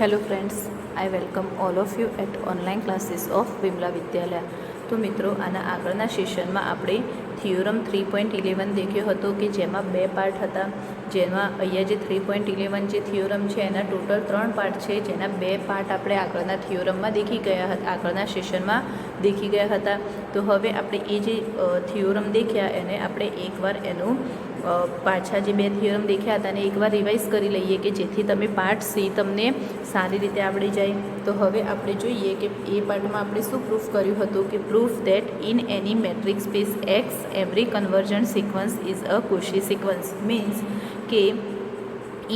Hello friends, I welcome all of you at online classes of Vimla વિદ્યાલય। તો મિત્રો આના આગળના સેશનમાં આપણે થિયોરમ 3.11 દેખ્યો હતો કે જેમાં બે પાર્ટ હતા, જેમાં અહીંયા જે 3.11 જે થિયોરમ છે એના ટોટલ 3 પાર્ટ છે, જેના બે પાર્ટ આપણે આગળના થિયોરમમાં દેખી ગયા હતા, આગળના સેશનમાં દેખી ગયા હતા। તો હવે આપણે એ જે થિયોરમ દેખ્યા એને આપણે એકવાર એનું પાછા જે બે થિયોરમ દેખ્યા હતા અને એકવાર રિવાઇઝ કરી લઈએ કે જેથી તમે પાર્ટ સી તમને સારી રીતે આવડી જાય। તો હવે આપણે જોઈએ કે એ પાર્ટમાં આપણે શું પ્રૂફ કર્યું હતું કે proof that in any metric space X every convergent sequence is a Cauchy sequence. Means કે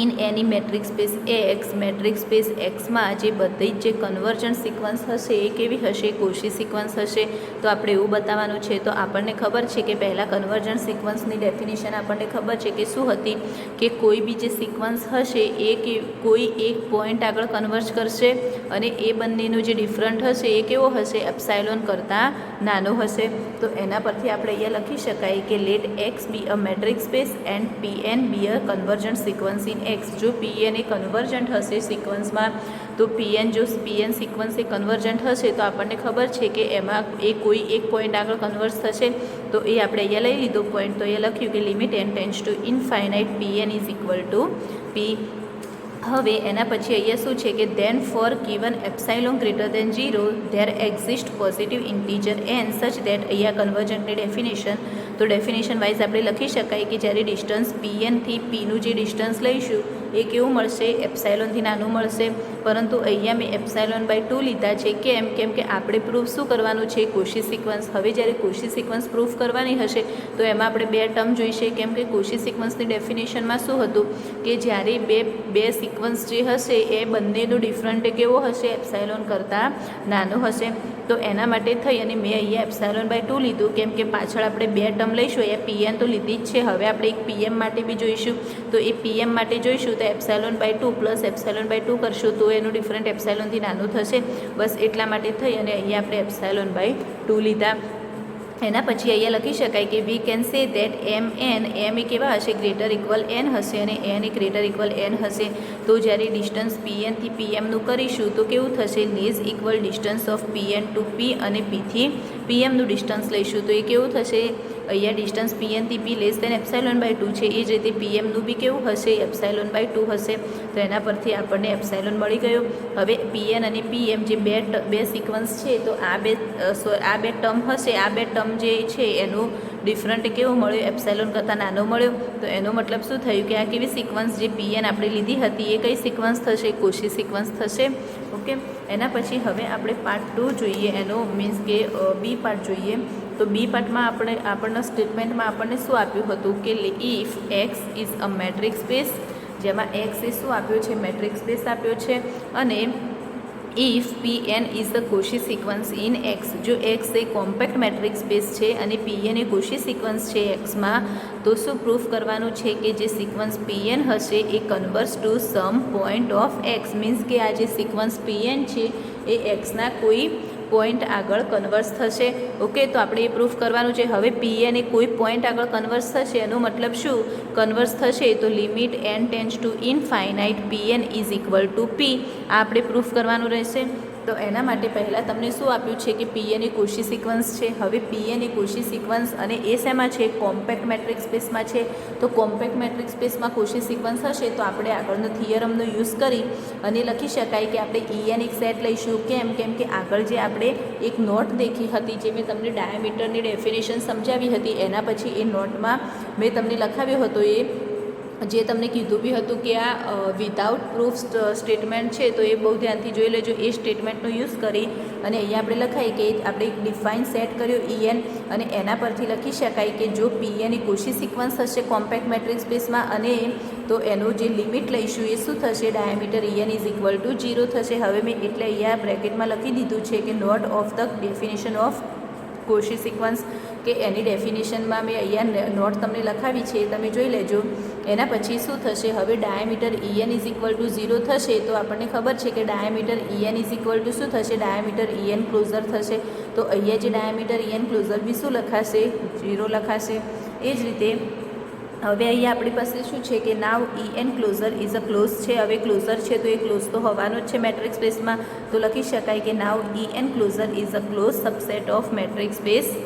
in any metric space X, metric space એક્સમાં જે બધી જ જે કન્વર્જન્ટ સિક્વન્સ હશે એ કેવી હશે, કોશી સિક્વન્સ હશે। તો આપણે એવું બતાવવાનું છે। તો આપણને ખબર છે કે પહેલાં કન્વર્જન્ટ સિક્વન્સની ડેફિનેશન આપણને ખબર છે કે શું હતી કે કોઈ બી જે સિક્વન્સ હશે એ કે કોઈ એક પોઈન્ટ આગળ કન્વર્જ કરશે અને એ બંનેનું જે ડિફરન્ટ હશે એ કેવો હશે, એપ્સાયલોન કરતાં નાનો હશે। તો એના પરથી આપણે અહીંયા લખી શકાય કે let X be a metric space and P N be a convergent sequence in X. જો પી એન એ કન્વર્જન્ટ હશે સિક્વન્સમાં, તો પી એન જો પી એન સિક્વન્સ એ કન્વર્જન્ટ હશે તો આપણને ખબર છે કે એમાં એ કોઈ એક પોઈન્ટ આગળ કન્વર્જ થશે। તો એ આપણે અહીંયા લઈ લીધો પોઈન્ટ, તો અહીંયા લખ્યું કે limit n tends to infinite p N is equal to p. હવે એના પછી અહીંયા શું છે કે then for given epsilon greater than 0 there exist positive integer N such that અહીંયા કન્વર્જન્ટની ડેફિનેશન, તો ડેફિનેશન વાઇઝ આપણે લખી શકાય કે જ્યારે ડિસ્ટન્સ પી એનથી પીનું જે ડિસ્ટન્સ લઈશું એ કેવું મળશે, એપ્સાઇલોનથી નાનું મળશે। પરંતુ અહીંયા મેં એપ્સાઇલોન બાય 2 લીધા છે, કેમ કે આપણે પ્રૂફ શું કરવાનું છે, કોશી સિક્વન્સ। હવે જ્યારે કોશી સિક્વન્સ પ્રૂફ કરવાની હશે તો એમાં આપણે બે ટર્મ જોઈશે, કેમ કે કોશી સિક્વન્સની ડેફિનેશનમાં શું હતું કે જ્યારે બે સિક્વન્સ જે હશે એ બંનેનો ડિફરન્ટ કેવો હશે, એપ્સાઇલોન કરતાં નાનો હશે। તો એના માટે થઈ અને મેં અહીંયા એપ્સાઇલોન બાય 2 લીધું, કેમ કે પાછળ આપણે બે ટર્મ લઈશું, અહીંયા પીએન તો લીધી જ છે, હવે આપણે એક પીએમ માટે બી જોઈશું। તો એ પીએમ માટે જોઈશું તો epsilon by 2 plus epsilon by 2 કરશું તો એનું ડિફરન્ટ એપ્સાઇલોનથી નાનું થશે। બસ એટલા માટે થઈ અને અહીંયા આપણે એપ્સાઇલોન બાય 2 લીધા। એના પછી અહીંયા લખી શકાય કે વી કેન સે દેટ એમ એ કેવા હશે, ગ્રેટર ઇક્વલ એન હશે અને એન એ ગ્રેટર ઇક્વલ એન હશે। તો જ્યારે ડિસ્ટન્સ પી એનથી પી એમનું કરીશું તો કેવું થશે, less equal distance of p n to p અને પીથી પી એમનું ડિસ્ટન્સ લઈશું તો એ કેવું થશે, અહીંયા ડિસ્ટન્સ પી એનથી પી લેસ દેન એપ્સાઇલોન બાય 2 છે, એ જ રીતે પી એમનું બી કેવું હશે, એપ્સાઇલોન બાય 2 હશે। તો એના પરથી આપણને એપ્સાઇલોન મળી ગયો। હવે પી એન અને પી એમ જે બે સિક્વન્સ છે તો આ બે ટર્મ હશે, આ બે ટર્મ જે છે એનું ડિફરન્ટ કેવો મળ્યો, એપ્સાઇલોન કરતાં નાનો મળ્યો। તો એનો મતલબ શું થયું કે આ કેવી સિક્વન્સ જે પી એન આપણે લીધી હતી એ કઈ સિક્વન્સ થશે, કોશી સિક્વન્સ થશે। ઓકે, એના પછી હવે આપણે પાર્ટ 2 જોઈએ, એનો મીન્સ કે બી પાર્ટ જોઈએ। તો બી પાર્ટમાં આપણને સ્ટેટમેન્ટમાં આપણને શું આપ્યું હતું કે if X is a metric space, જેમાં એક્સ એ શું આપ્યો છે, મેટ્રિક સ્પેસ આપ્યો છે, અને if P N is the Cauchy sequence in X, જો એક્સ એ કોમ્પેક્ટ મેટ્રિક સ્પેસ છે અને પી એન એ કોશી સિક્વન્સ છે એક્સમાં, તો શું પ્રૂફ કરવાનું છે કે જે સિક્વન્સ પી એન હશે એ converse to some point of X. Means કે આ જે સિક્વન્સ પી એન છે એ એક્સના કોઈ પોઈન્ટ આગળ કન્વર્સ થશે। ઓકે, તો આપણે એ પ્રૂફ કરવાનું છે। હવે પી એન એ કોઈ પોઈન્ટ આગળ કન્વર્સ થશે, એનો મતલબ શું, કન્વર્સ થશે તો limit n tends to infinite p N is equal to p, આ આપણે પ્રૂફ કરવાનું રહેશે। તો એના માટે પહેલાં તમને શું આપ્યું છે કે પી એન એ કોશી સિક્વન્સ છે। હવે પી એન એ કોશી સિક્વન્સ અને એ શેમાં છે, કોમ્પેક્ટ મેટ્રિક સ્પેસમાં છે। તો કોમ્પેક્ટ મેટ્રિક સ્પેસમાં કોશી સિક્વન્સ હશે તો આપણે આગળનો થિયરમનો યુઝ કરી અને લખી શકાય કે આપણે ઈ એન એક સેટ લઈશું। કેમ કે આગળ જે આપણે એક નોટ દેખી હતી, જે મેં તમને ડાયામીટરની ડેફિનેશન સમજાવી હતી, એના પછી એ નોટમાં મેં તમને લખાવ્યો હતો, એ જે તમને કીધું બી હતું કે આ વિધાઉટ પ્રૂફ સ્ટેટમેન્ટ છે, તો એ બહુ ધ્યાનથી જોઈ લેજો। એ સ્ટેટમેન્ટનો યુઝ કરી અને અહીંયા આપણે લખાય કે આપણે એક ડિફાઇન સેટ કર્યો ઈ એન, અને એના પરથી લખી શકાય કે જો પી એન એ કોશી સિક્વન્સ હશે કોમ્પેક્ટ મેટ્રિક સ્પેસમાં, અને તો એનું જે લિમિટ લઈશું એ શું થશે, diameter E N is equal to 0 થશે। હવે મેં એટલે અહીંયા બ્રેકેટમાં લખી દીધું છે કે note of the definition of Cauchy sequence, કે એની ડેફિનેશનમાં મેં અહીંયા નોટ તમને લખાવી છે, તમે જોઈ લેજો। એના પછી શું થશે, હવે diameter E N is equal to 0 થશે તો આપણને ખબર છે કે diameter E N is equal to શું થશે, ડાયામીટર ઈ એન ક્લોઝર થશે। તો અહીંયા જે diameter E N closure B શું લખાશે, 0 લખાશે। એ જ રીતે હવે અહીંયા આપણી પાસે શું છે કે now EN closure is a close છે. હવે ક્લોઝર છે તો એ ક્લોઝ તો હોવાનો જ છે મેટ્રિક્સ સ્પેસમાં. તો લખી શકાય કે now EN closure is a close subset of metrics space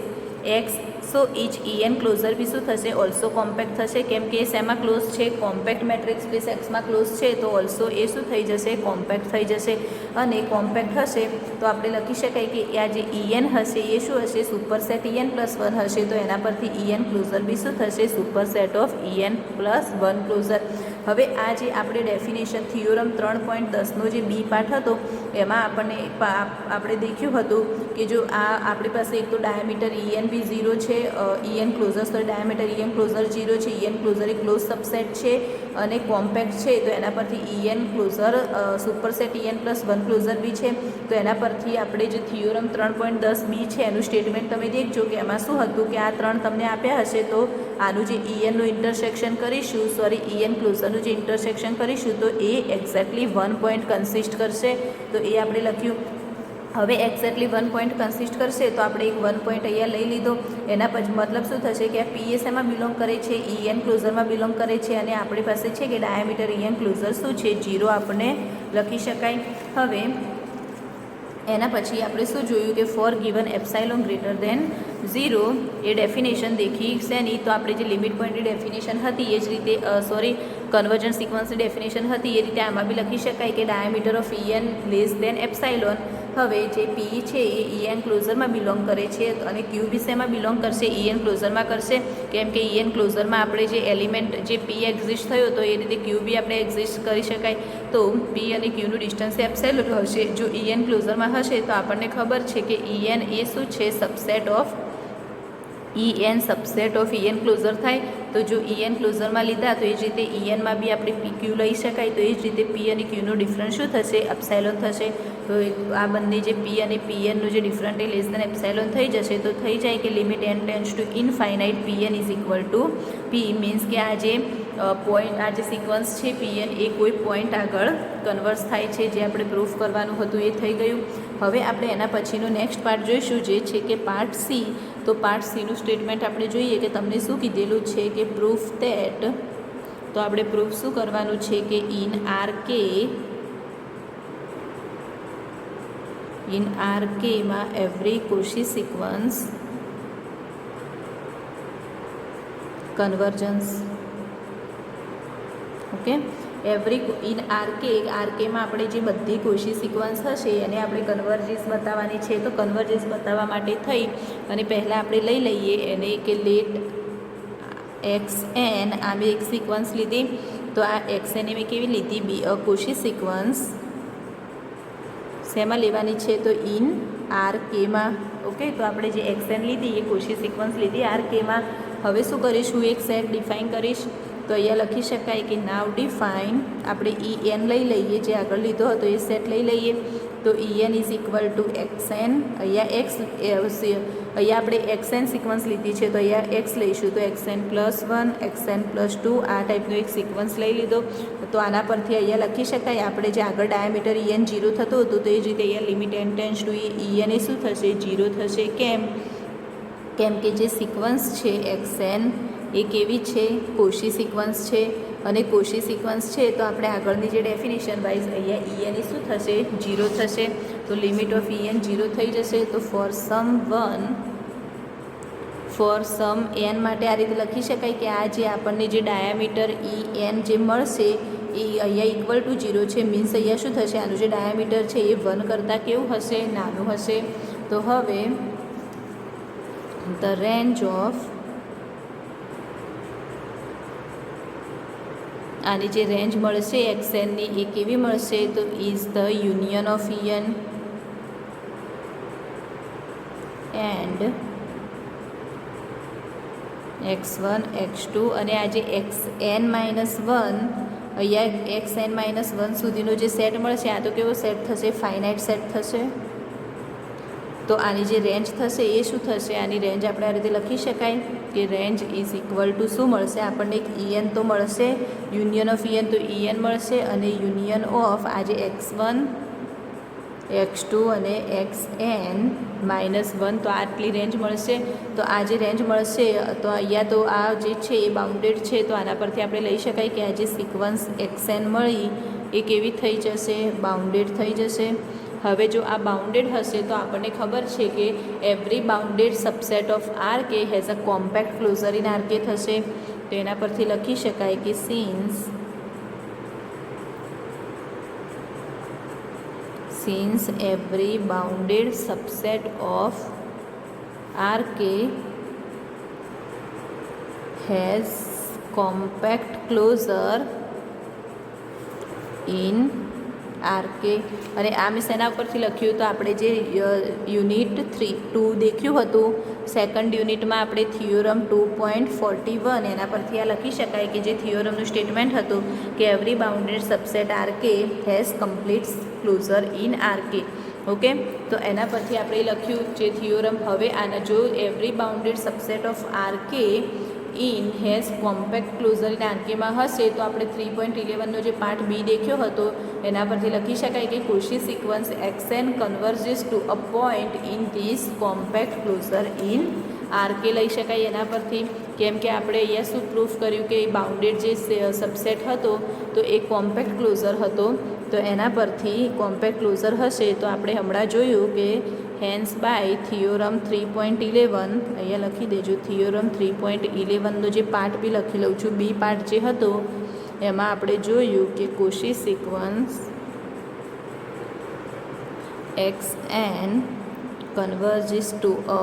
X. So each EN closure B શું થશે? ઓલ્સો કોમ્પેક્ટ થશે, કેમ કે શેમાં ક્લોઝ છે? કોમ્પેક્ટ મેટ્રિક્સ સ્પેસ એક્સમાં ક્લોઝ છે, તો ઓલ્સો એ શું થઈ જશે? કોમ્પેક્ટ થઈ જશે. અને કોમ્પેક્ટ હશે તો આપણે લખી શકાય કે આ જે EN હશે એ શું હશે? સુપરસેટ EN+1 હશે. તો એના પરથી EN ક્લોઝર બી શું થશે? Superset of EN+1 closure. હવે આ જે આપણે ડેફિનેશન થિયોરમ 3.10નો જે બી પાર્ટ હતો એમાં આપણે દેખ્યું હતું કે જો આ આપણી પાસે એક તો ડાયામીટર EN બી 0 છે, EN ક્લોઝર તો ડાયામીટર EN ક્લોઝર 0 છે, EN ક્લોઝર એ ક્લોઝ સબસેટ છે અને કોમ્પેક્ટ છે. તો એના પરથી EN closure superset EN+1 closure B છે. તો એના પરથી આપણે જે થિયોરમ 3.10 બી છે એનું સ્ટેટમેન્ટ તમે દેખજો કે એમાં શું હતું કે આ ત્રણ તમને આપ્યા હશે તો આનું જે ENનું ઇન્ટરસેક્શન કરીશું, EN ક્લોઝરનું જે ઇન્ટરસેક્શન કરીશું તો એ એક્ઝેક્ટલી 1 પોઈન્ટ કન્સિસ્ટ કરશે. તો એ આપણે લખ્યું. હવે એક્ઝેક્ટલી 1 પોઈન્ટ કન્સિસ્ટ કરશે તો આપણે એક 1 પોઈન્ટ અહીંયા લઈ લીધો. એના પછી મતલબ શું થશે કે આ PSમાં બિલોંગ કરે છે, EN ક્લોઝરમાં બિલોંગ કરે છે અને આપણી પાસે છે કે ડાયામીટર EN ક્લોઝર શું છે? 0 આપણને લખી શકાય. હવે એના પછી આપણે શું જોયું કે for given epsilon greater than 0 એ ડેફિનેશન દેખી શેની? તો આપણે જે લિમિટ પોઈન્ટની ડેફિનેશન હતી એ જ રીતે કન્વર્જન્ટ સિક્વન્સની ડેફિનેશન હતી એ રીતે આમાં બી લખી શકાય કે diameter of EN less than epsilon. હવે જે પી છે એ EN ક્લોઝરમાં બિલોંગ કરે છે અને ક્યુ બી શેમાં બિલોંગ કરશે? EN ક્લોઝરમાં કરશે, કેમ કે EN ક્લોઝરમાં આપણે જે એલિમેન્ટ જે પી એક્ઝિસ્ટ થયો તો એ રીતે ક્યુ બી આપણે એક્ઝિસ્ટ કરી શકાય. તો પી અને ક્યુનું ડિસ્ટન્સ એપ્સાઇલોન હશે. જો EN ક્લોઝરમાં હશે તો આપણને ખબર છે કે EN એ શું છે? સબસેટ ઓફ EN ક્લોઝર થાય. તો જો EN ક્લોઝરમાં લીધા તો એ જ રીતે ENમાં બી આપણે PQ લઈ શકાય. તો એ જ રીતે P અને Qનો ડિફરન્સ શું થશે? એપ્સાઇલોન થશે. તો આ બંને જે P અને PNનું જે ડિફરન્ટ એ લેસ દેન એપ્સાઇલોન થઈ જશે તો થઈ જાય કે limit n tends to infinite PN is equal two P. Means કે આ જે સિક્વન્સ છે PN એ કોઈ પોઈન્ટ આગળ કન્વર્સ થાય છે, જે આપણે પ્રૂફ કરવાનું હતું એ થઈ ગયું. હવે આપણે એના પછીનો નેક્સ્ટ પાર્ટ જોઈશું જે છે કે પાર્ટ સી. તો પાર્ટ સીનું સ્ટેટમેન્ટ આપણે જોઈએ કે તમને શું કીધેલું છે કે પ્રૂફ ધેટ. તો આપણે પ્રૂફ શું કરવાનું છે કે ઇન RK માં every Cauchy sequence convergence. Okay, in RKમાં આપણે જે બધી કોશી સિક્વન્સ હશે એને આપણે કન્વર્જન્સ બતાવવાની છે. તો કન્વર્જન્સ બતાવવા માટે થઈ અને પહેલાં આપણે લઈ લઈએ એને કે લેટ XN. આ મેં એક સિક્વન્સ લીધી. તો આ XN મેં કેવી લીધી? બી અ કોશી સિક્વન્સ. શેમાં લેવાની છે? તો ઇન RKમાં. ઓકે, તો આપણે જે XN લીધી એ કોશી સિક્વન્સ લીધી RKમાં. હવે શું કરીશું? એક સેટ ડિફાઇન કરીશ. તો અહીંયા લખી શકાય કે નાવ ડિફાઇન. આપણે EN લઈ લઈએ, જે આગળ લીધો હતો એ સેટ લઈ લઈએ. તો EN is equal two XN. અહીંયા આપણે XN સિક્વન્સ લીધી છે તો અહીંયા X લઈશું તો XN+1 XN+2 આ ટાઈપનો એક સિક્વન્સ લઈ લીધો. તો આના પરથી અહીંયા લખી શકાય આપણે જે આગળ ડાયામીટર EN 0 થતું હતું તો એ જ રીતે અહીંયા limit n tends to EN એ શું થશે? 0 થશે. કેમ કે જે સિક્વન્સ છે XN એ કેવી છે? કોશી સિક્વન્સ છે. અને કોશી સિક્વન્સ છે તો આપણે આગળની જે ડેફિનેશન વાઇઝ અહીંયા EN એ શું થશે? 0 થશે. તો લિમિટ ઓફ EN 0 થઈ જશે. તો ફોર સમ n માટે આ રીતે લખી શકાય કે આ જે આપણને જે ડાયામીટર EN જે મળશે એ અહીંયા ઇક્વલ ટુ 0 છે. મીન્સ અહીંયા શું થશે? આનું જે ડાયામીટર છે એ 1 કરતાં કેવું હશે? નાનું હશે. તો હવે ધ રેન્જ ઓફ આની જે રેન્જ મળશે XNની એ કેવી મળશે? તો is the union of EN and X1 X2. અને આ જે XN-1 અહીંયા XN-1 સુધીનો જે સેટ મળશે આ તો કેવો સેટ થશે? ફાઇનાઇટ સેટ થશે. તો આની જે રેન્જ થશે એ શું થશે? આની રેન્જ આપણે આ રીતે લખી શકાય કે રેન્જ ઇઝ ઇક્વલ ટુ શું મળશે? આપણને એક EN તો મળશે, યુનિયન ઓફ EN તો EN મળશે અને યુનિયન ઓફ આ જે X1 x2 અને xn -1 તો આટલી રેન્જ મળશે. તો આ જે રેન્જ મળશે તો અહીંયા તો આ જે છે એ બાઉન્ડેડ છે, તો આના પરથી આપણે લઈ શકાય કે આ જે સિક્વન્સ xn મળી એ કેવી થઈ જશે, બાઉન્ડેડ થઈ જશે. હવે જો આ બાઉન્ડેડ હશે તો આપણને ખબર છે કે every bounded subset of R K has a compact closure in R K થશે. તો એના પરથી લખી શકાય કે since every bounded subset of Rk has compact closure in Rk. અને આ મેં શેના ઉપરથી લખ્યું તો આપણે જે યુનિટ 2 દેખ્યું હતું સેકન્ડ યુનિટમાં આપણે થિયોરમ 2.41 એના પરથી આ લખી શકાય કે જે થિયોરમનું સ્ટેટમેન્ટ હતું કે every bounded subset Rk has complete closure in Rk. Okay, તો એના પરથી આપણે લખ્યું જે થિયોરમ. હવે આના જો every bounded subset of Rk in has compact closure in આરકેમાં હશે તો આપણે 3.11નો જે પાર્ટ બી દેખ્યો હતો એના પરથી લખી શકાય કે Cauchy sequence xn converges to a point in this compact closure in RK લઈ શકાય એના પરથી. કેમ કે આપણે અહીંયા શું પ્રૂફ કર્યું કે બાઉન્ડેડ જે સબસેટ હતો તો એ કોમ્પેક્ટ ક્લોઝર હતો. તો એના પરથી કોમ્પેક્ટ ક્લોઝર હશે તો આપણે હમણાં જોયું કે હેન્સ બાય થિયોરમ 3.11 અહીંયા લખી દેજો. થિયોરમ 3.11નો જે પાર્ટ બી લખી લઉં છું, બી પાર્ટ જે હતો એમાં આપણે જોયું કે Cauchy sequence xn converges to a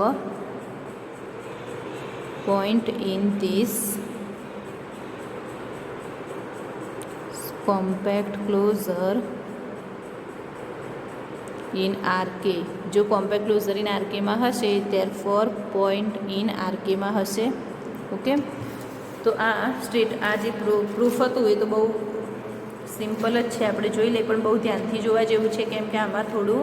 point in this compact closure in Rk. જો કોમ્પેક્ટ ક્લોઝર ઇન આરકેમાં હશે therefore point in આરકેમાં હશે. ઓકે, તો આ જે પ્રૂફ હતું એ તો બહુ સિમ્પલ જ છે, આપણે જોઈ લઈએ પણ બહુ ધ્યાનથી જોવા જેવું છે કેમ કે આમાં થોડું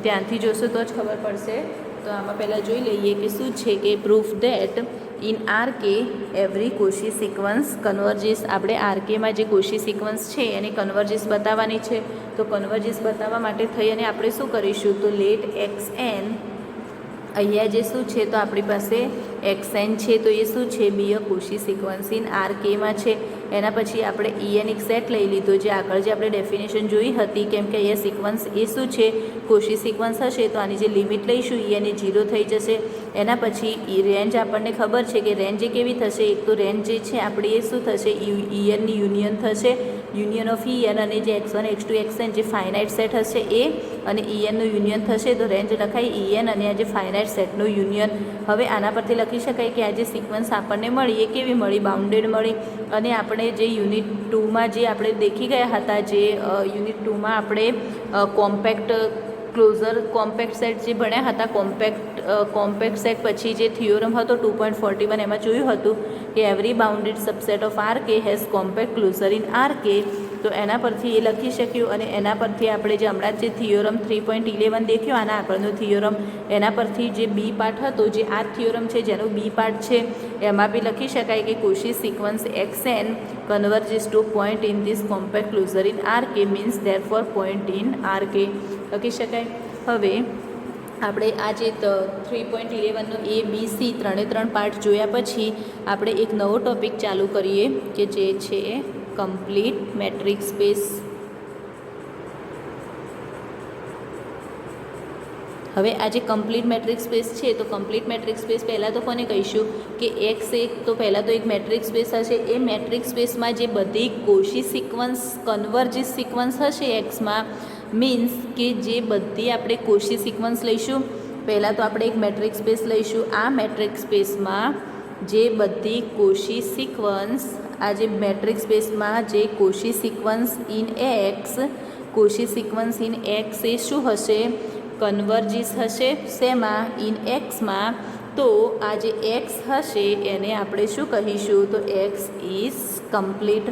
ધ્યાનથી જોશો તો જ ખબર પડશે. તો આમાં પહેલાં જોઈ લઈએ કે શું છે કે proof that in RK every Cauchy sequence converges. આપણે આરકેમાં જે કોશી સિક્વન્સ છે એની કન્વર્જિસ બતાવવાની છે. તો કન્વર્જિસ બતાવવા માટે થઈ અને આપણે શું કરીશું તો લેટ xn અહીંયા જે શું છે તો આપણી પાસે xn છે તો એ શું છે બી અ કોશી સિક્વન્સ ઇન આરકેમાં છે. એના પછી આપણે en એક સેટ લઈ લીધો જે આગળ જે આપણે ડેફિનેશન જોઈ હતી કેમ કે અહીંયા સિક્વન્સ એ શું છે કોશી સિક્વન્સ હશે તો આની જે લિમિટ લઈશું en એ 0 થઈ જશે. એના પછી રેન્જ આપણને ખબર છે કે રેન્જ એ કેવી થશે, એક તો રેન્જ જે છે આપણી એ શું થશે enની યુનિયન થશે, યુનિયન ઓફ en અને જે x1 x2 xn જે ફાઇનાઇટ સેટ હશે એ અને enનું યુનિયન થશે તો રેન્જ લખાય en અને આ જે ફાઇનાઇટ સેટનું યુનિયન. હવે આના પરથી લખી શકાય કે આ જે સિક્વન્સ આપણને મળી એ કેવી મળી, બાઉન્ડેડ મળી. અને આપણે જે યુનિટ 2માં જે આપણે દેખી ગયા હતા જે યુનિટ 2માં આપણે કોમ્પેક્ટ ક્લોઝર કોમ્પેક્ટ સેટ જે ભણ્યા હતા કોમ્પેક્ટ સેટ પછી જે થિયોરમ હતો 2.41 એમાં જોયું હતું કે every bounded subset of RK has compact closure in RK. તો એના પરથી એ લખી શક્યું અને એના પરથી આપણે જે હમણાં જે થિયોરમ 3.11 દેખ્યો આના આગળનો થિયોરમ એના પરથી જે બી પાર્ટ હતો જે આ થિયોરમ છે જેનું બી પાર્ટ છે એમાં બી લખી શકાય કે Cauchy sequence xn converges to point in this compact closure in RK means therefore point in RK લખી શકાય. હવે આપણે આ જે 3.11નો એ બી સી 3 પાર્ટ જોયા પછી આપણે એક નવો ટોપિક ચાલુ કરીએ કે જે છે કમ્પ્લીટ મેટ્રિક સ્પેસ. હવે આ જે કમ્પ્લીટ મેટ્રિક સ્પેસ છે તો કમ્પ્લીટ મેટ્રિક સ્પેસ પહેલાં તો કોને કહીશું કે એક્સ એક તો પહેલાં તો એક મેટ્રિક સ્પેસ હશે. એ મેટ્રિક સ્પેસમાં જે બધી કોશી સિક્વન્સ કન્વર્જિસ સિક્વન્સ હશે એક્સમાં મીન્સ કે જે બધી આપણે કોશી સિક્વન્સ લઈશું. પહેલાં તો આપણે એક મેટ્રિક સ્પેસ લઈશું. આ મેટ્રિક સ્પેસમાં જે બધી કોશી સિક્વન્સ આ જે મેટ્રિક સ્પેસમાં જે Cauchy sequence in X Cauchy sequence in X એ શું હશે કન્વર્જિસ હશે શેમાં ઇન એક્સમાં. તો આ જે એક્સ હશે એને આપણે શું કહીશું તો એક્સ ઇઝ કમ્પ્લીટ.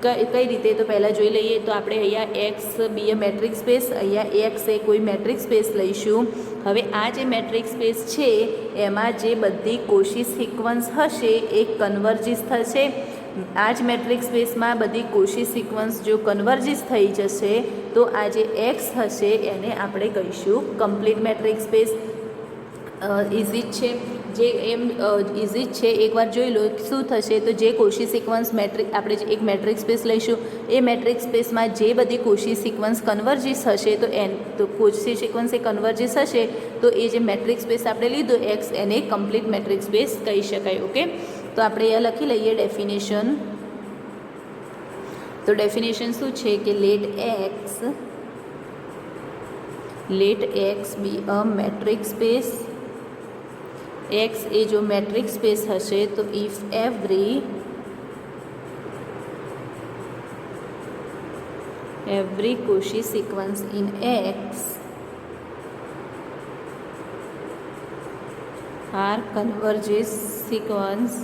કઈ રીતે તો પહેલાં જોઈ લઈએ તો આપણે અહીંયા એક્સ બી એ મેટ્રિક સ્પેસ અહીંયા એક્સ એ કોઈ મેટ્રિક સ્પેસ લઈશું. હવે આ જે મેટ્રિક સ્પેસ છે એમાં જે બધી કોશી સિક્વન્સ હશે એ કન્વર્જિસ થશે આ જ મેટ્રિક સ્પેસમાં બધી કોશી સિક્વન્સ જો કન્વર્જિસ થઈ જશે તો આ જે એક્સ હશે એને આપણે કહીશું કમ્પ્લીટ મેટ્રિક સ્પેસ. ઇઝી જ છે, જે એમ ઇઝી જ છે, એકવાર જોઈ લો શું થશે. તો જે કોશી સિક્વન્સ આપણે એક મેટ્રિક સ્પેસ લઈશું, એ મેટ્રિક સ્પેસમાં જે બધી કોશી સિક્વન્સ કન્વર્જિસ હશે તો કોશી સિક્વન્સ એ કન્વર્જિસ હશે તો એ જે મેટ્રિક સ્પેસ આપણે લીધો એક્સ એને કમ્પ્લીટ મેટ્રિક સ્પેસ કહી શકાય. ઓકે, તો આપણે અહીંયા લખી લઈએ ડેફિનેશન. તો ડેફિનેશન શું છે કે let X be a metric space. X ए जो मैट्रिक स्पेस हशे तो if every Cauchy sequence in X are converges sequence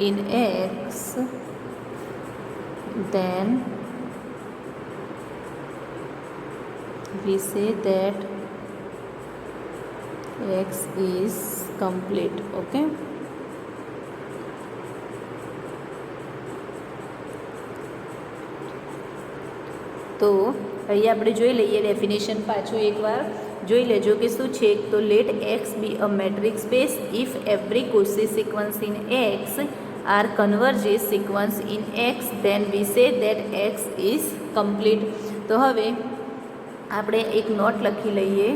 in X then we say that x is complete. okay, તો અહીંયા આપણે જોઈ લઈએ ડેફિનેશન પાછું એકવાર જોઈ લેજો કે શું છે. તો let X be a metric space if every Cauchy sequence in X R converges sequence in X then we say that x is complete. તો હવે આપણે એક નોટ લખી લઈએ.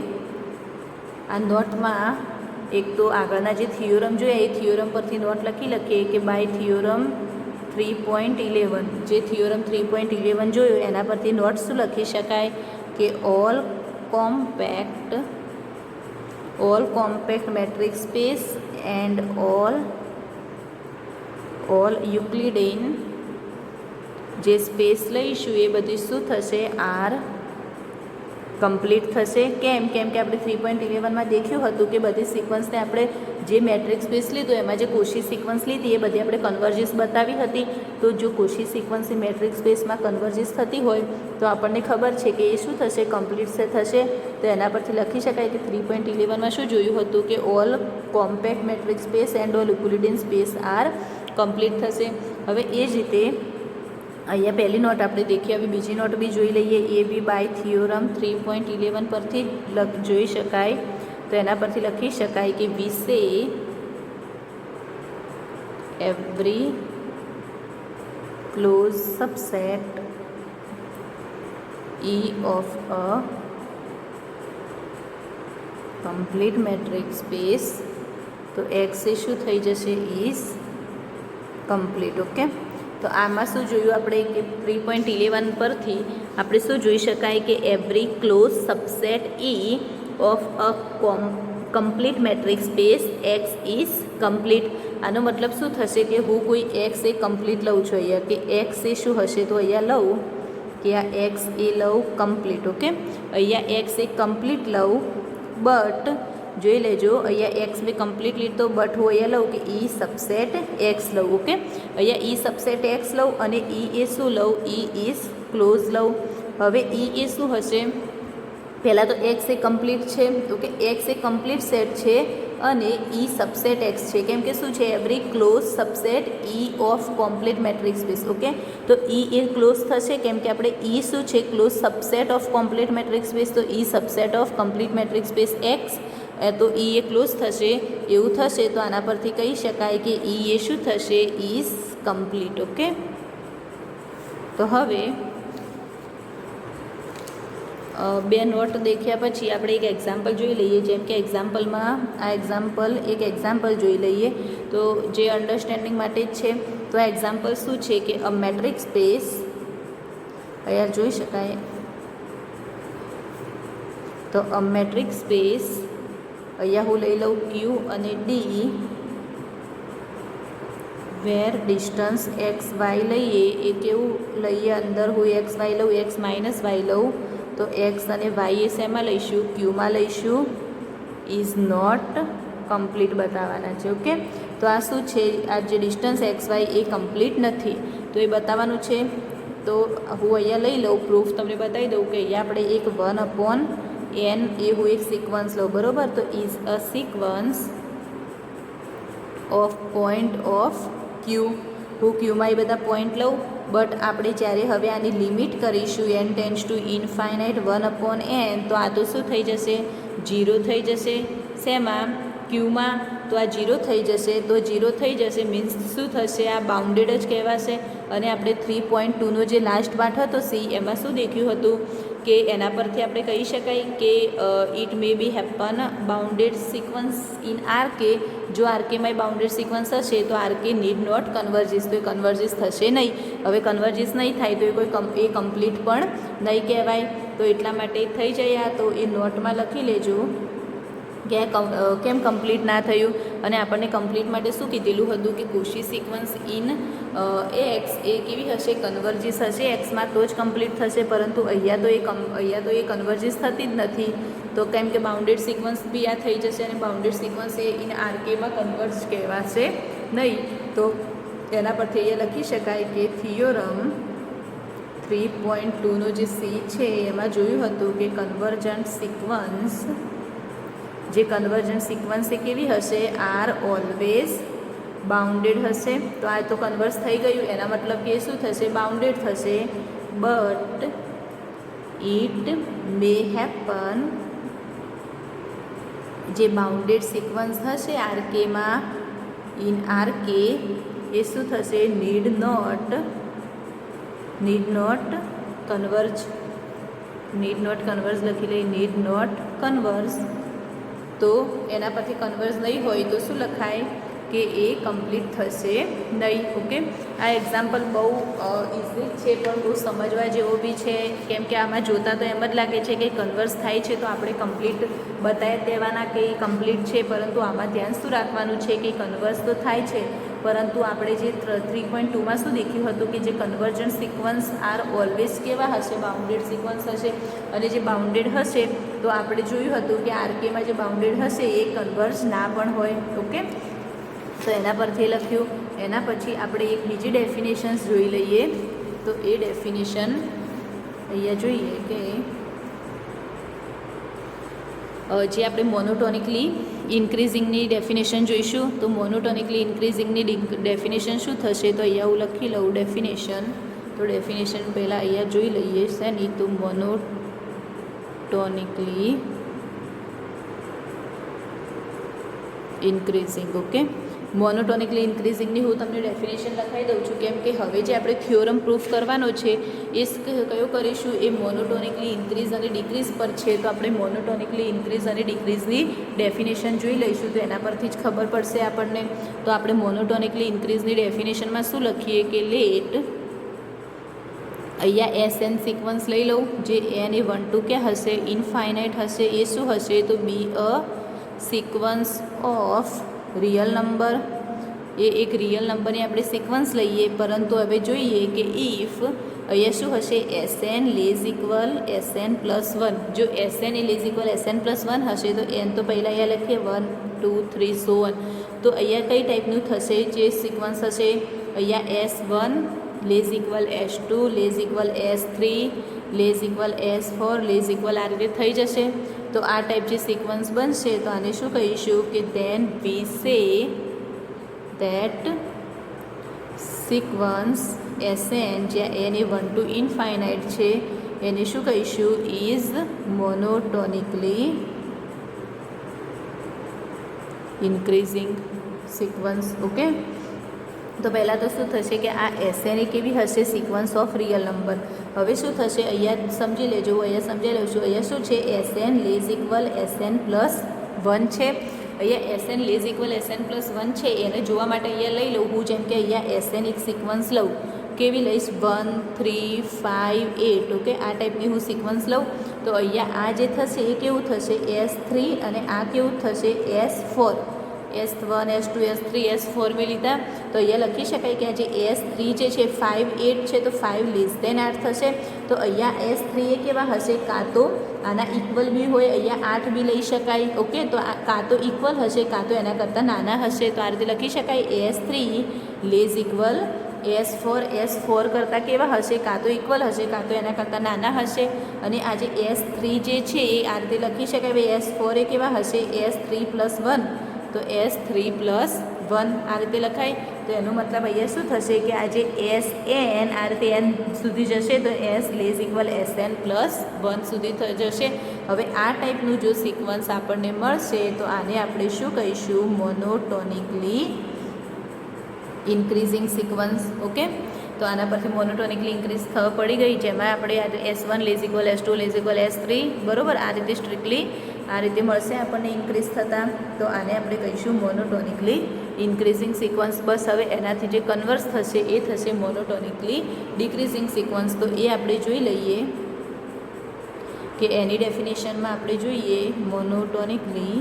આ નોટમાં એક તો આગળના જે થિયોરમ જોઈએ એ થિયોરમ પરથી નોટ લખીએ કે બાય થિયોરમ 3.11 જે થિયોરમ 3.11 જોયો એના પરથી નોટ શું લખી શકાય કે all compact metric space and all Euclidean જે સ્પેસ લઈશું એ બધી શું થશે આર કમ્પ્લીટ થશે. કેમ કે આપણે 3.11માં દેખ્યું હતું કે બધી સિક્વન્સને આપણે જે મેટ્રિક સ્પેસ લીધું એમાં જે કોશી સિક્વન્સ લીધી એ બધી આપણે કન્વર્જિસ બતાવી હતી. તો જો કોશી સિક્વન્સ એ મેટ્રિક સ્પેસમાં કન્વર્જિસ થતી હોય તો આપણને ખબર છે કે એ શું થશે કમ્પ્લીટ થશે. તો એના પરથી લખી શકાય કે 3.11માં શું જોયું હતું કે all compact metric space and all Euclidean space are complete થશે. હવે એ જ રીતે અહીંયા પહેલી નોટ આપણે દેખી, હવે બીજી નોટ બી જોઈ લઈએ. એ બી બાય થિયોરમ 3.11 પરથી જોઈ શકાય. તો એના પરથી લખી શકાય કે we say every close subset E of a complete matrix space તો x એ શું થઈ જશે ઇઝ કમ્પ્લીટ. ઓકે, તો આમાં શું જોયું આપણે કે 3.11 પરથી આપણે શું જોઈ શકાય કે every close subset E of a complete metric space X is complete. આનો મતલબ શું થશે કે હું કોઈ એક્સ એ કમ્પ્લીટ લઉં છું અહીંયા કે એક્સ એ શું હશે તો અહીંયા લઉં કે આ એક્સ એ લઉં કમ્પ્લીટ. ઓકે, અહીંયા એક્સ એ કમ્પ્લીટ લઉં બટ જોઈ લેજો અહીંયા એક્સ મેં કમ્પ્લીટ લીધો બટ હું અહીંયા લઉં કે ઈ સબસેટ એક્સ લઉં. ઓકે, અહીંયા ઈ સબસેટ એક્સ લઉં અને ઈ એ શું લઉં ઈ ઇઝ ક્લોઝ લઉં. હવે ઈ એ શું હશે પહેલાં તો એક્સ એ કમ્પ્લીટ છે. ઓકે, એક્સ એ કમ્પ્લીટ સેટ છે અને ઈ સબસેટ એક્સ છે. કેમ કે શું છે every close subset E of complete metric space. Okay, તો ઈ એ ક્લોઝ થશે કેમ કે આપણે ઈ શું છે close subset of complete metric space. તો ઈ subset of complete metric space X તો ઈ એ ક્લોઝ થશે. એવું થશે તો આના પરથી કહી શકાય કે ઈ એ શું થશે ઇઝ કમ્પ્લીટ. ઓકે, તો હવે બે નોટ દેખ્યા પછી આપણે એક એક્ઝામ્પલ જોઈ લઈએ. જેમ કે એક્ઝામ્પલમાં એક એક્ઝામ્પલ જોઈ લઈએ તો જે અન્ડરસ્ટેન્ડિંગ માટે જ છે. તો આ એક્ઝામ્પલ શું છે કે અ મેટ્રિક સ્પેસ અહીંયા જોઈ શકાય. તો અ મેટ્રિક સ્પેસ અહીંયા હું લઈ લઉં ક્યુ અને ડી વેર ડિસ્ટન્સ એક્સ વાય લઈએ એ કેવું લઈએ અંદર હું એક્સ વાય લઉં એક્સ માઇનસ વાય લઉં તો એક્સ અને વાય એ શેમાં લઈશું ક્યુમાં લઈશું ઇઝ નોટ કમ્પ્લીટ બતાવવાના છે. ઓકે, તો આ શું છે આ જે ડિસ્ટન્સ એક્સ વાય એ કમ્પ્લીટ નથી તો એ બતાવવાનું છે. તો હું અહીંયા લઈ લઉં પ્રૂફ તમને બતાવી દઉં કે અહીંયા આપણે એક 1/n એ હું એક સિક્વન્સ લઉં બરાબર. તો is a sequence of point of Q, હું ક્યુમાં એ બધા પોઈન્ટ લઉં, બટ આપણે જ્યારે હવે આની લિમિટ કરીશું n tends to infinite 1/n, તો આ તો શું થઈ જશે, 0 થઈ જશે. શેમાં, ક્યુમાં, તો આ 0 થઈ જશે. તો 0 થઈ જશે મીન્સ શું થશે, આ બાઉન્ડેડ જ કહેવાશે. અને આપણે 3.2નો જે લાસ્ટ પાર્ટ હતો સી, એમાં શું દેખ્યું હતું કે એના પરથી આપણે કહી શકાય કે it may be happen bounded sequence in RK. જો આરકેમાં બાઉન્ડેડ સિક્વન્સ હશે તો આરકે નીડ નોટ કન્વર્જિસ, તો એ કન્વર્જિસ થશે નહીં. હવે કન્વર્જિસ નહીં થાય તો એ કોઈ કમ્પ્લીટ પણ નહીં કહેવાય. તો એટલા માટે થઈ જાય આ, તો એ નોટમાં લખી લેજો કે કેમ કમ્પ્લીટ ના થયું. અને આપણને કમ્પ્લીટ માટે શું કીધેલું હતું કે કોશી સિક્વન્સ ઇન એક્સ એ કેવી હશે, કન્વર્જિસ હશે એક્સમાં તો જ કમ્પ્લીટ થશે. પરંતુ અહીંયા તો એ કન્વર્જિસ થતી જ નથી. તો કેમ કે બાઉન્ડેડ સિક્વન્સ બી આ થઈ જશે અને બાઉન્ડેડ સિક્વન્સ એ ઇન આરકેમાં કન્વર્જ કહેવાશે નહીં. તો એના પરથી અહીંયા લખી શકાય કે થિયોરમ 3.2નો જે સી છે એમાં જોયું હતું કે કન્વર્જન્ટ સિક્વન્સ એ કેવી હશે, આર ઓલવેઝ બાઉન્ડેડ હશે. તો આ તો કન્વર્સ થઈ ગયું, એના મતલબ કે શું થશે, બાઉન્ડેડ થશે. બટ ઇટ મે હેપન, જે બાઉન્ડેડ સિક્વન્સ હશે આરકેમાં, ઇન આરકે એ શું થશે, નીડ નોટ કન્વર્જ લખી લઈએ, નીડ નોટ કન્વર્સ. તો એના પરથી કન્વર્સ નહીં હોય તો શું લખાય કે એ કમ્પ્લીટ થશે નહીં. ઓકે, આ એક્ઝામ્પલ બહુ ઇઝી છે પણ બહુ સમજવા જેવો બી છે. કેમ કે આમાં જોતાં તો એમ જ લાગે છે કે કન્વર્સ થાય છે તો આપણે કમ્પ્લીટ બતાવી દેવાના કે એ કમ્પ્લીટ છે. પરંતુ આમાં ધ્યાન શું રાખવાનું છે કે કન્વર્સ તો થાય છે, પરંતુ આપણે જે 3.2માં શું દેખ્યું હતું કે જે કન્વર્જન્ટ સિક્વન્સ આર ઓલવેઝ કેવા હશે, બાઉન્ડેડ સિક્વન્સ હશે. અને જે બાઉન્ડેડ હશે તો આપણે જોયું હતું કે આરકેમાં જે બાઉન્ડેડ હશે એ કન્વર્જ ના પણ હોય. ઓકે, તો એના પરથી લખ્યું. એના પછી આપણે એક બીજી ડેફિનેશન્સ જોઈ લઈએ. તો એ ડેફિનેશન અહીંયા જોઈએ કે જે આપણે મોનોટોનિકલી ઇન્ક્રીઝિંગની ડેફિનેશન જોઈશું. તો મોનોટોનિકલી ઇન્ક્રીઝિંગની ડેફિનેશન શું થશે, તો અહીંયા હું લખી લઉં ડેફિનેશન. તો ડેફિનેશન પહેલાં અહીંયા જોઈ લઈએ શેની, તો મોનોટોનિકલી ઇન્ક્રીઝિંગ. ઓકે, મોનોટોનિકલી ઇન્ક્રીઝિંગની હું તમને ડેફિનેશન લખાઈ દઉં છું. કેમ કે હવે જે આપણે થિયોરમ પ્રૂફ કરવાનો છે એ કયો કરીશું, એ મોનોટોનિકલી ઇન્ક્રીઝ અને ડિક્રીઝ પર છે. તો આપણે મોનોટોનિકલી ઇન્ક્રીઝ અને ડિક્રીઝની ડેફિનેશન જોઈ લઈશું. તો એના પરથી જ ખબર પડશે આપણને. તો આપણે મોનોટોનિકલી ઇન્ક્રીઝની ડેફિનેશનમાં શું લખીએ કે લેટ, અહીંયા SN સિક્વન્સ લઈ લઉં, જે n એ 1 2 ક્યાં હશે, ઇનફાઇનાઇટ હશે. એ શું હશે, તો બી a sequence of real number. એ એક રિયલ નંબરની આપણે સિક્વન્સ લઈએ. પરંતુ હવે જોઈએ કે ઇફ અહીંયા શું હશે, SN લેઝ ઇક્વલ SN + 1. જો SN એ લેઝ ઇક્વલ SN + 1 હશે તો n તો પહેલાં અહીંયા લખીએ 1 2 3 સો ઓન. તો અહીંયા કઈ ટાઈપનું થશે જે સિક્વન્સ હશે, અહીંયા S1 lays equal S2 lays equal S3 lays equal S4 lays equal આ રીતે થઈ જશે. તો આ ટાઈપ જે સિક્વન્સ બનશે તો આને શું કહીશું કે than we say that sequence SN, જ્યાં n એ 1 to ઇનફાઇનાઇટ છે, એને શું કહીશું, ઇઝ મોનોટોનિકલી ઇન્ક્રીઝિંગ સિક્વન્સ. ઓકે, તો પહેલાં તો શું થશે કે આ SN એ કેવી હશે, સિક્વન્સ ઓફ રિયલ નંબર. હવે શું થશે, અહીંયા સમજી લેજો, અહીંયા સમજી લઉં છું. અહીંયા શું છે, SN લેઝ ઇક્વલ SN + 1 છે. અહીંયા SN લેઝ ઇક્વલ SN + 1 છે. એને જોવા માટે અહીંયા લઈ લઉં હું, જેમ કે અહીંયા SN એક સિક્વન્સ લઉં, કેવી લઈશ, 1 3 5 8. ઓકે, આ ટાઈપની હું સિક્વન્સ લઉં. તો અહીંયા આ જે થશે એ કેવું થશે, S3, અને આ કેવું થશે, S4. S1 S2 S3 S4 મેં લીધા. તો અહીંયા લખી શકાય કે આ જે S3 જે છે 5 8 છે, તો 5 <8 થશે. તો અહીંયા S3 એ કેવા હશે, કાં તો આના ઇક્વલ બી હોય, અહીંયા 8 બી લઈ શકાય. ઓકે, તો આ કાં તો ઇક્વલ હશે કાં તો એના કરતાં નાના હશે. તો આ રીતે લખી શકાય S3 લેઝ ઇક્વલ S4 કરતાં કેવા હશે, કાં તો ઇક્વલ હશે કાં તો એના કરતાં નાના હશે. અને આ જે S3 જે છે એ આ રીતે લખી શકાય, ભાઈ S4 એ કેવા હશે, S3 + 1. તો S3 + 1 આ રીતે લખાય. તો તો એનો મતલબ અહીંયા શું થશે કે આ જે એસ એન આ રીતે એન સુધી જશે તો S less equal S N plus 1 સુધી જશે. હવે આ ટાઈપનું જો સિક્વન્સ આપણને મળશે તો આને આપણે શું કહીશું? મોનોટોનિકલી ઇન્ક્રીઝિંગ સિક્વન્સ. ઓકે, તો આના પરથી મોનોટોનિકલી ઇન્ક્રીઝ ખબર પડી ગઈ, જેમાં આપણે S1 less equal S2 less equal S3 બરાબર આ રીતે સ્ટ્રિક્ટલી આ રીતે મળશે આપણને ઇન્ક્રીઝ થતાં. તો આને આપણે કહીશું મોનોટોનિકલી ઇન્ક્રીઝિંગ સિક્વન્સ. બસ હવે એનાથી જે કન્વર્સ થશે એ થશે મોનોટોનિકલી ડિક્રીઝિંગ સિક્વન્સ. તો એ આપણે જોઈ લઈએ કે એની ડેફિનેશનમાં આપણે જોઈએ મોનોટોનિકલી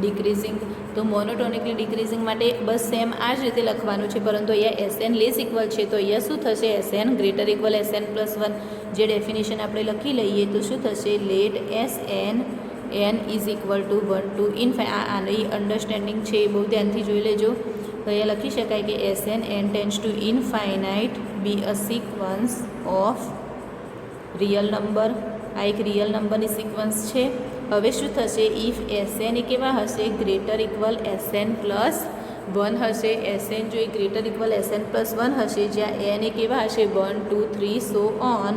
ડિક્રીઝિંગ. તો મોનોટોનિકલી ડિક્રીઝિંગ માટે બસ સેમ આ જ રીતે લખવાનું છે, પરંતુ અહીંયા એસ એન લેસ ઇક્વલ છે તો અહીંયા શું થશે? S N greater equal S N plus 1. જે ડેફિનેશન આપણે લખી લઈએ તો શું થશે? Let S N N is equal to 1 to આની અન્ડરસ્ટેન્ડિંગ છે એ બહુ ધ્યાનથી જોઈ લેજો. તો અહીંયા લખી શકાય કે S N N tends to infinite be a sequence of real number. આ એક રિયલ નંબરની સિક્વન્સ છે. હવે શું થશે? ઇફ એસ એન એ કેવા હશે? Greater equal S N plus 1 હશે. એસ એન જો એ greater equal S N plus 1 હશે, જ્યાં એન એ કેવા હશે? 1 2 3 સો ઓન.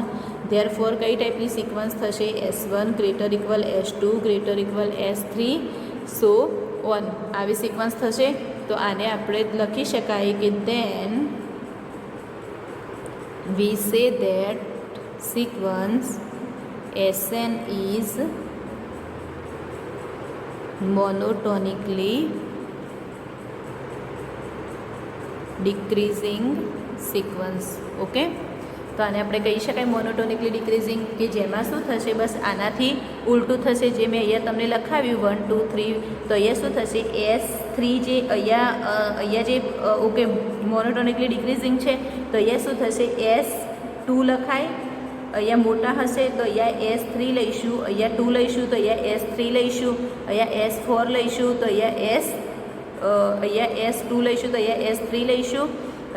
ધેરફોર કઈ ટાઈપની સિક્વન્સ થશે? S1 greater equal S2 greater equal S3 so on. આવી સિક્વન્સ થશે. તો આને આપણે લખી શકાય કે than we say that sequence SN is monotonically decreasing sequence. Okay, તો આને આપણે કહી શકાય મોનોટોનિકલી ડિક્રીઝિંગ, કે જેમાં શું થશે? બસ આનાથી ઉલટું થશે. જે મેં અહીંયા તમને લખાવ્યું 1 2 3, તો અહીંયા શું થશે? S3 જે અહીંયા જે ઓકે મોનોટોનિકલી ડિક્રીઝિંગ છે, તો અહીંયા શું થશે? S2 લખાય. અહીંયા મોટા હશે તો અહીંયા S3 લઈશું, અહીંયા 2 લઈશું તો અહીંયા S3 લઈશું, અહીંયા S4 લઈશું તો અહીંયા S2 લઈશું તો અહીંયા S3 લઈશું,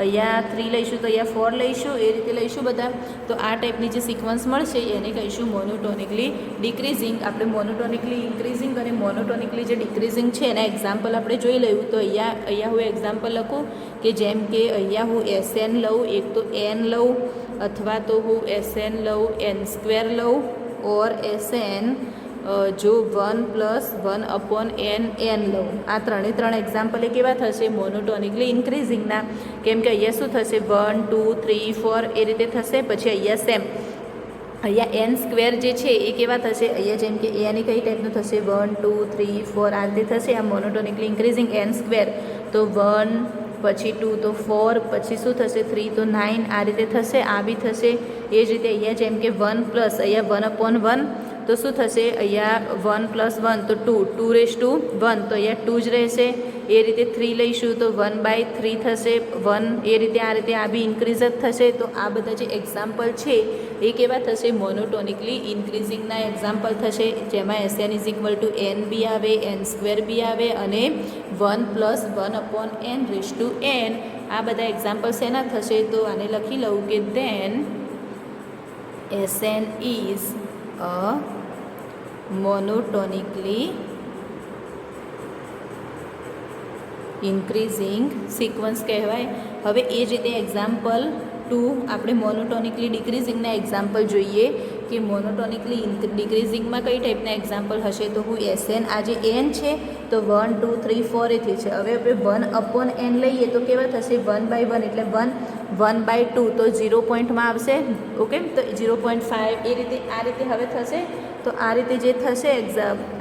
અહીંયા 3 લઈશું તો અહીંયા 4 લઈશું, એ રીતે લઈશું બધા. તો આ ટાઈપની જે સિક્વન્સ મળશે એને કહીશું મોનોટોનિકલી ડિક્રીઝિંગ. આપણે મોનોટોનિકલી ઇન્ક્રીઝિંગ અને મોનોટોનિકલી જે ડિક્રીઝિંગ છે એના એક્ઝામ્પલ આપણે જોઈ લઉં. તો અહીંયા હું એક્ઝામ્પલ લખું કે જેમ કે અહીંયા હું SN લઉં, એક તો N લઉં, અથવા તો હું SN લઉં, n² લઉં, ઓર SN જો 1 + 1/n લઉં. આ ત્રણ એક્ઝામ્પલ એ કેવા થશે? મોનોટોનિકલી ઇન્ક્રીઝિંગના. કેમ કે અહીંયા શું થશે? 1 2 3 4 એ રીતે થશે. પછી અહીંયા સેમ અહીંયા n² જે છે એ કેવા થશે? અહીંયા જેમ કે એ કઈ ટાઈપનું થશે? 1 2 3 4 આ રીતે થશે. આ મોનોટોનિકલી ઇન્ક્રીઝિંગ n². તો 1 પછી 2 તો 4, પછી શું થશે? 3 તો 9 આ રીતે થશે. આ બી થશે. એ જ રીતે અહીંયા જેમ કે 1 પ્લસ અહીંયા 1/1 તો શું થશે? અહીંયા 1 + 1 તો 2 2⁻1 તો અહીંયા 2 જ રહેશે. એ રીતે 3 લઈશું તો 1/3 થશે 1. એ રીતે આ રીતે આ બી ઇન્ક્રીઝ જ થશે. તો આ બધા જે એક્ઝામ્પલ છે એ કેવા થશે? મોનોટોનિકલી ઇન્ક્રીઝિંગના એક્ઝામ્પલ થશે, જેમાં SN = n બી આવે, n² બી આવે અને 1 + 1/n⁴n. આ બધા એક્ઝામ્પલ્સ એના થશે. તો આને લખી લઉં કે then SN is a monotonically increasing sequence કહેવાય. હવે એ જ રીતે એક્ઝામ્પલ 2 આપણે મોનોટોનિકલી ડિક્રીઝિંગના એક્ઝામ્પલ જોઈએ કે મોનોટોનિકલી ડિક્રીઝિંગમાં કઈ ટાઈપના એક્ઝામ્પલ હશે. તો હું SN આ જે n છે તો 1 2 3 4 એથી છે. હવે આપણે 1/n લઈએ તો કેવા થશે? 1/1 એટલે 1/2 તો 0 પોઈન્ટમાં આવશે. ઓકે, તો 0.5 એ રીતે આ રીતે હવે થશે. તો આ રીતે જે થશે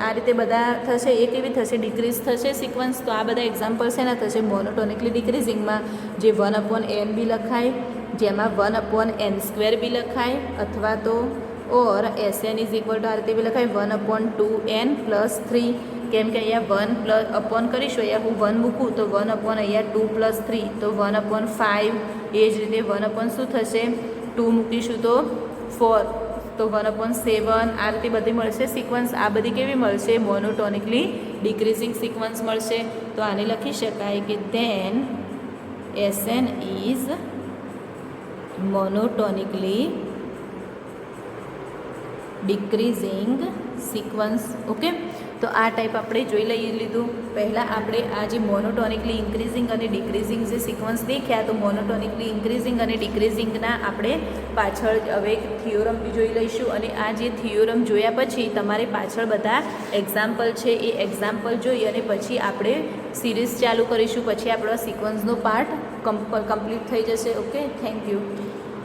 આ રીતે બધા થશે એ કેવી થશે? ડિક્રીઝ થશે સિક્વન્સ. તો આ બધા એક્ઝામ્પલ્સ એના થશે મોનોટોનિકલી ડિક્રીઝિંગમાં, જે 1/n બી લખાય, જેમાં 1/n² બી લખાય, અથવા તો ઓર SN = આ રીતે બી લખાય 1/2n + 3. કેમ કે અહીંયા 1 અપોન કરીશું, અહીંયા હું 1 મૂકું તો 1/ અહીંયા 2 + 3 તો 1/5. એ જ રીતે 1/ શું થશે? 2 મૂકીશું તો 4 તો 1/7. આ રીતે બધી મળશે સિક્વન્સ. આ બધી કેવી મળશે? મોનોટોનિકલી ડિક્રીઝિંગ સિક્વન્સ મળશે. તો આને લખી શકાય કે then SN is monotonically decreasing sequence. Okay, તો આ ટાઈપ આપણે જોઈ લીધું. પહેલાં આપણે આ જે મોનોટોનિકલી ઇન્ક્રીઝિંગ અને ડિક્રીઝિંગ જે સિક્વન્સ દેખ્યા, તો મોનોટોનિકલી ઇન્ક્રીઝિંગ અને ડિક્રીઝિંગના આપણે પાછળ હવે એક થિયોરમ બી જોઈ લઈશું. અને આ જે થિયોરમ જોયા પછી તમારે પાછળ બધા એક્ઝામ્પલ છે એ એક્ઝામ્પલ જોઈ અને પછી આપણે સિરીઝ ચાલુ કરીશું. પછી આપણો સિક્વન્સનો પાર્ટ કમ્પ્લીટ થઈ જશે. Okay, thank you.